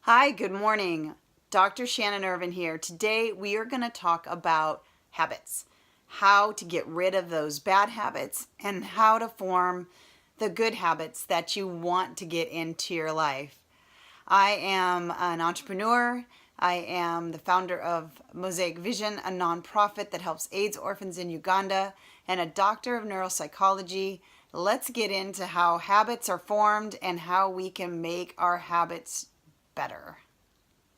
Hi, good morning. Dr. Shannon Irvin here. Today we are going to talk about habits, how to get rid of those bad habits, and how to form the good habits that you want to get into your life. I am an entrepreneur. I am the founder of Mosaic Vision, a nonprofit that helps AIDS orphans in Uganda, and a doctor of neuropsychology. Let's get into how habits are formed and how we can make our habits better.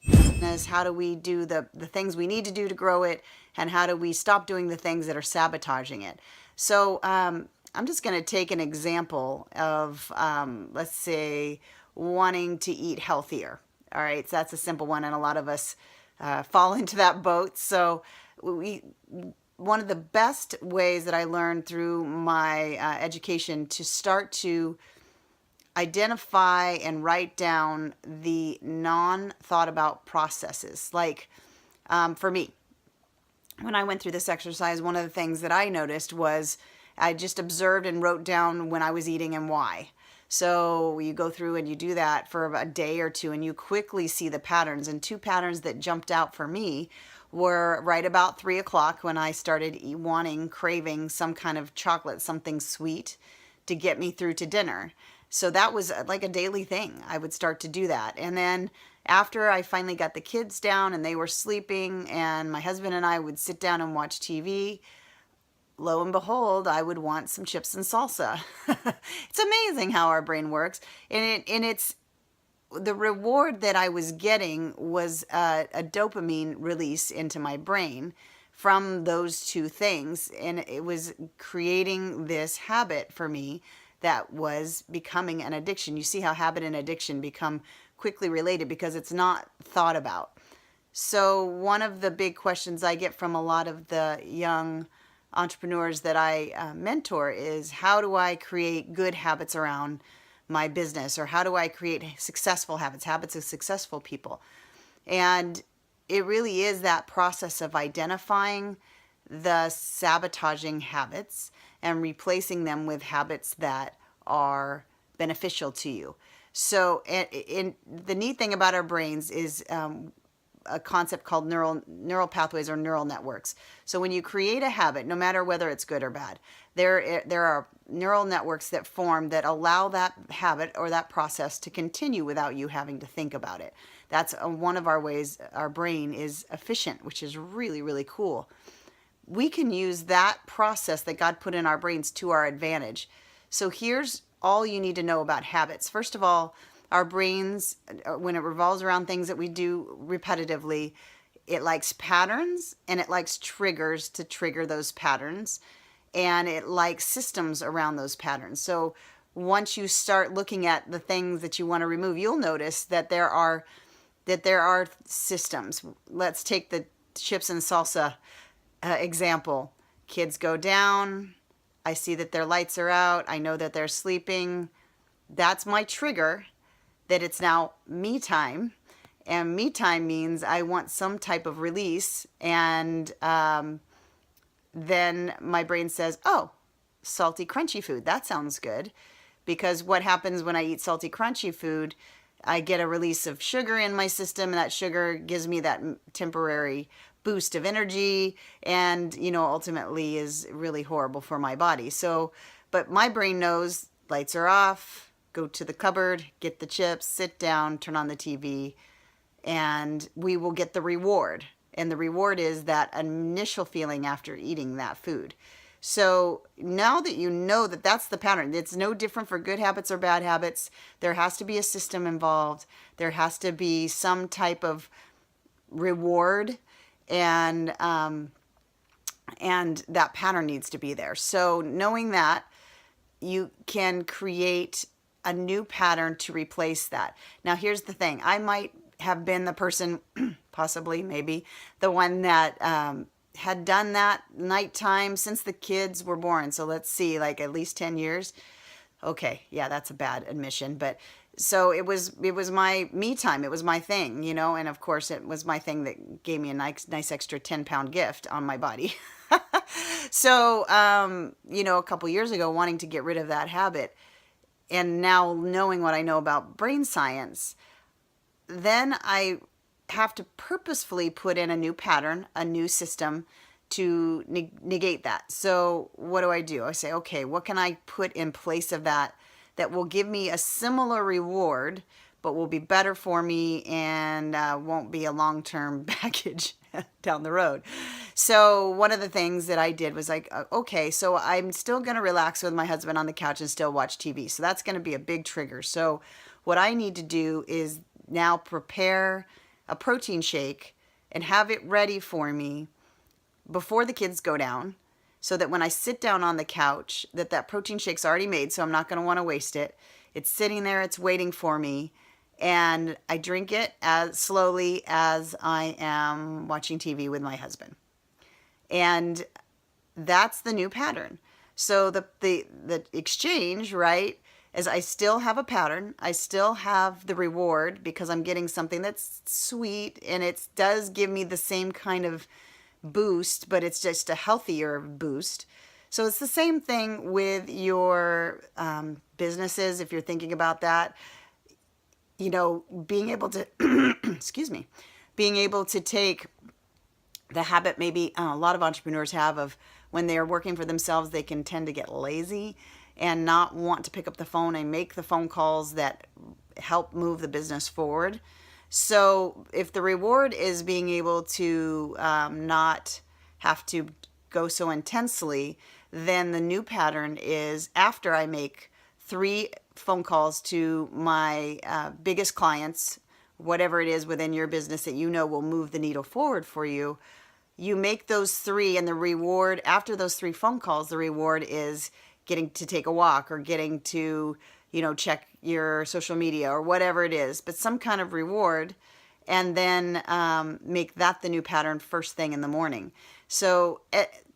Is how do we do the things we need to do to grow it, and how do we stop doing the things that are sabotaging it? So I'm just going to take an example of, let's say, wanting to eat healthier. All right, so that's a simple one, and a lot of us fall into that boat. So one of the best ways that I learned through my education to start to identify and write down the non-thought about processes. Like for me, when I went through this exercise, one of the things that I noticed was I just observed and wrote down when I was eating and why. So you go through and you do that for a day or two, and you quickly see the patterns. And two patterns that jumped out for me were right about 3 o'clock, when I started craving some kind of chocolate, something sweet to get me through to dinner. So that was like a daily thing. I would start to do that. And then after I finally got the kids down and they were sleeping, and my husband and I would sit down and watch TV, lo and behold, I would want some chips and salsa. It's amazing how our brain works. And it's the reward that I was getting was a dopamine release into my brain from those two things. And it was creating this habit for me that was becoming an addiction. You see how habit and addiction become quickly related because it's not thought about. So one of the big questions I get from a lot of the young entrepreneurs that I mentor is, how do I create good habits around my business? Or how do I create successful habits, habits of successful people? And it really is that process of identifying the sabotaging habits and replacing them with habits that are beneficial to you. So the neat thing about our brains is a concept called neural pathways or neural networks. So when you create a habit, no matter whether it's good or bad, there are neural networks that form that allow that habit or that process to continue without you having to think about it. That's one of our ways our brain is efficient, which is really, really cool. We can use that process that God put in our brains to our advantage. So here's all you need to know about habits. First of all, our brains, when it revolves around things that we do repetitively, it likes patterns and it likes triggers to trigger those patterns, and it likes systems around those patterns. So once you start looking at the things that you want to remove, you'll notice that there are systems. Let's take the chips and salsa example. Kids go down. I see that their lights are out. I know that they're sleeping. That's my trigger that it's now me time. And me time means I want some type of release. And then my brain says, oh, salty, crunchy food. That sounds good. Because what happens when I eat salty, crunchy food, I get a release of sugar in my system, and that sugar gives me that temporary boost of energy, and ultimately is really horrible for my body. So, but my brain knows lights are off, go to the cupboard, get the chips, sit down, turn on the TV, and we will get the reward. And the reward is that initial feeling after eating that food. So now that you know that that's the pattern, it's no different for good habits or bad habits. There has to be a system involved. There has to be some type of reward, and that pattern needs to be there. So knowing that, you can create a new pattern to replace that. Now here's the thing. I might have been the person, possibly, maybe, the one that had done that nighttime since the kids were born. So let's see, like at least 10 years. Okay, yeah, that's a bad admission, but so it was my me time. It was my thing, and of course it was my thing that gave me a nice extra 10-pound gift on my body. So, a couple years ago, wanting to get rid of that habit, and now knowing what I know about brain science, then I have to purposefully put in a new pattern, a new system to negate that. So what do? I say, okay, what can I put in place of that that will give me a similar reward, but will be better for me and won't be a long-term baggage down the road. So one of the things that I did was like, okay, so I'm still going to relax with my husband on the couch and still watch TV. So that's going to be a big trigger. So what I need to do is now prepare a protein shake and have it ready for me before the kids go down, so that when I sit down on the couch, that protein shake's already made, so I'm not going to want to waste it. It's sitting there, it's waiting for me, and I drink it as slowly as I am watching TV with my husband. And that's the new pattern. So the exchange, right, is I still have a pattern. I still have the reward because I'm getting something that's sweet, and it does give me the same kind of boost, but it's just a healthier boost. So it's the same thing with your businesses. If you're thinking about that, being able to, excuse me, being able to take the habit maybe a lot of entrepreneurs have of when they're working for themselves, they can tend to get lazy and not want to pick up the phone and make the phone calls that help move the business forward. So if the reward is being able to not have to go so intensely, then the new pattern is after I make 3 phone calls to my biggest clients, whatever it is within your business that will move the needle forward for you, you make those 3, and the reward after those 3 phone calls, the reward is getting to take a walk or getting to check your social media or whatever it is, but some kind of reward, and then make that the new pattern first thing in the morning. So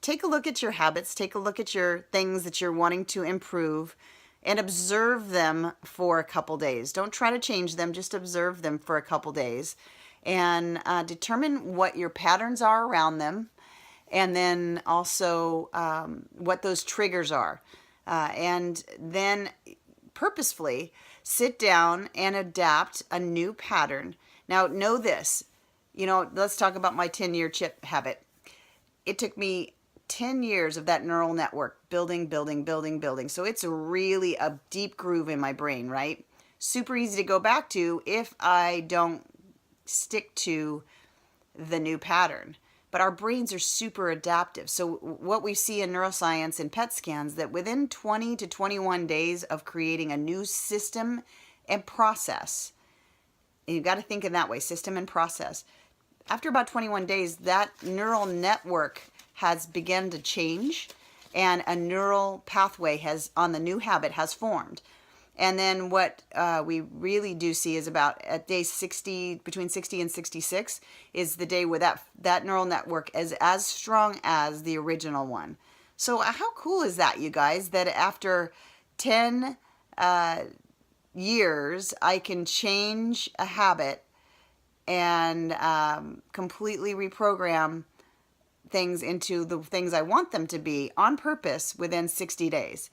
take a look at your habits, take a look at your things that you're wanting to improve, and observe them for a couple days. Don't try to change them, just observe them for a couple days, and determine what your patterns are around them, and then also what those triggers are. And then purposefully sit down and adapt a new pattern. Now, know this, let's talk about my 10-year chip habit. It took me 10 years of that neural network building. So it's really a deep groove in my brain, right? Super easy to go back to if I don't stick to the new pattern. But our brains are super adaptive. So what we see in neuroscience and PET scans, that within 20 to 21 days of creating a new system and process, and you've got to think in that way, system and process, after about 21 days, that neural network has begun to change, and a neural pathway on the new habit has formed. And then what we really do see is about at day 60, between 60 and 66, is the day where that neural network is as strong as the original one. So how cool is that, you guys, that after 10 years, I can change a habit and completely reprogram things into the things I want them to be on purpose within 60 days.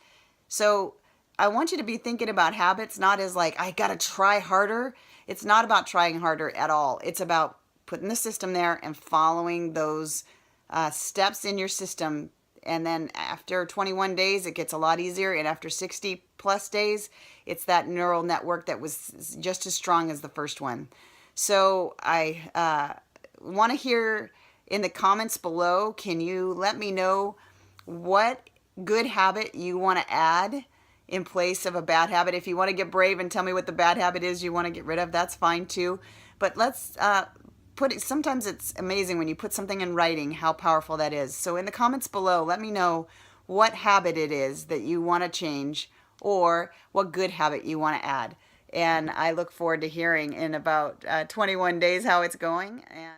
So I want you to be thinking about habits not as like, I got to try harder. It's not about trying harder at all. It's about putting the system there and following those steps in your system. And then after 21 days, it gets a lot easier. And after 60 plus days, it's that neural network that was just as strong as the first one. So I want to hear in the comments below, can you let me know what good habit you want to add in place of a bad habit? If you want to get brave and tell me what the bad habit is you want to get rid of, that's fine too. But let's put it, sometimes it's amazing when you put something in writing how powerful that is. So in the comments below, let me know what habit it is that you want to change or what good habit you want to add. And I look forward to hearing in about 21 days how it's going. And